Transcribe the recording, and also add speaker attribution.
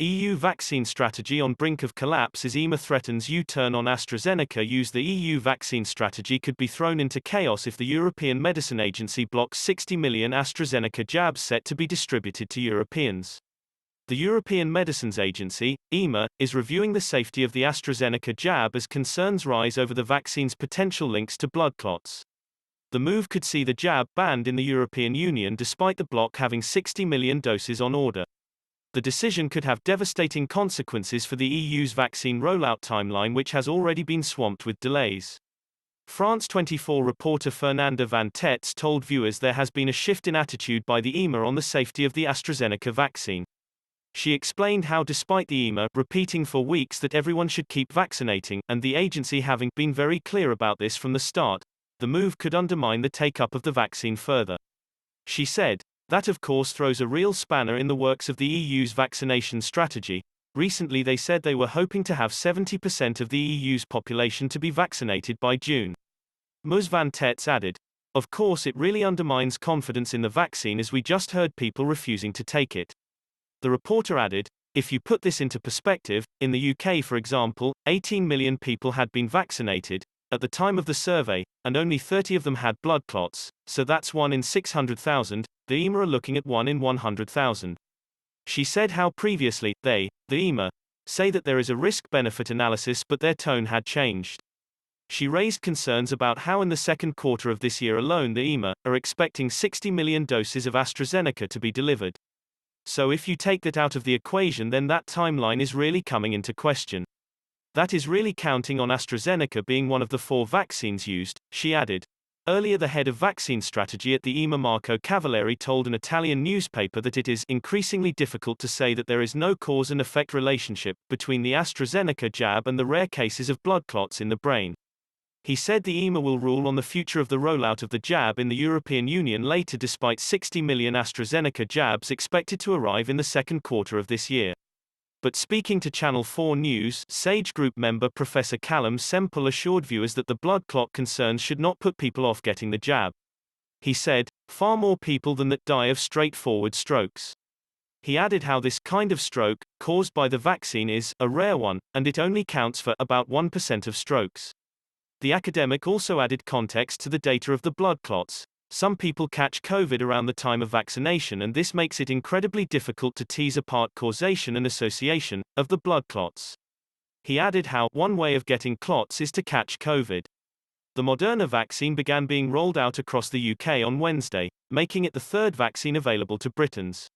Speaker 1: EU vaccine strategy on brink of collapse as EMA threatens U-turn on AstraZeneca. The EU vaccine strategy could be thrown into chaos if the European Medicine Agency blocks 60 million AstraZeneca jabs set to be distributed to Europeans. The European Medicines Agency, EMA, is reviewing the safety of the AstraZeneca jab as concerns rise over the vaccine's potential links to blood clots. The move could see the jab banned in the European Union despite the bloc having 60 million doses on order. The decision could have devastating consequences for the EU's vaccine rollout timeline, which has already been swamped with delays. France 24 reporter Fernanda Van Tetz told viewers there has been a shift in attitude by the EMA on the safety of the AstraZeneca vaccine. She explained how despite the EMA repeating for weeks that everyone should keep vaccinating, and the agency having been very clear about this from the start, the move could undermine the take-up of the vaccine further. She said, "That of course throws a real spanner in the works of the EU's vaccination strategy. Recently they said they were hoping to have 70% of the EU's population to be vaccinated by June." Ms. Van Tetz added, "Of course it really undermines confidence in the vaccine as we just heard people refusing to take it." The reporter added, "If you put this into perspective, in the UK for example, 18 million people had been vaccinated at the time of the survey, and only 30 of them had blood clots, so that's 1 in 600,000, the EMA are looking at 1 in 100,000. She said how previously, the EMA, say that there is a risk-benefit analysis but their tone had changed. She raised concerns about how in the second quarter of this year alone the EMA are expecting 60 million doses of AstraZeneca to be delivered. So if you take that out of the equation, then that timeline is really coming into question. That is really counting on AstraZeneca being one of the 4 vaccines used," she added. Earlier the head of vaccine strategy at the EMA Marco Cavalieri told an Italian newspaper that it is increasingly difficult to say that there is no cause and effect relationship between the AstraZeneca jab and the rare cases of blood clots in the brain. He said the EMA will rule on the future of the rollout of the jab in the European Union later despite 60 million AstraZeneca jabs expected to arrive in the second quarter of this year. But speaking to Channel 4 News, SAGE Group member Professor Callum Semple assured viewers that the blood clot concerns should not put people off getting the jab. He said, "Far more people than that die of straightforward strokes." He added how this kind of stroke, caused by the vaccine, is a rare one, and it only counts for about 1% of strokes. The academic also added context to the data of the blood clots. Some people catch COVID around the time of vaccination, and this makes it incredibly difficult to tease apart causation and association of the blood clots. He added how one way of getting clots is to catch COVID. The Moderna vaccine began being rolled out across the UK on Wednesday, making it the 3rd vaccine available to Britons.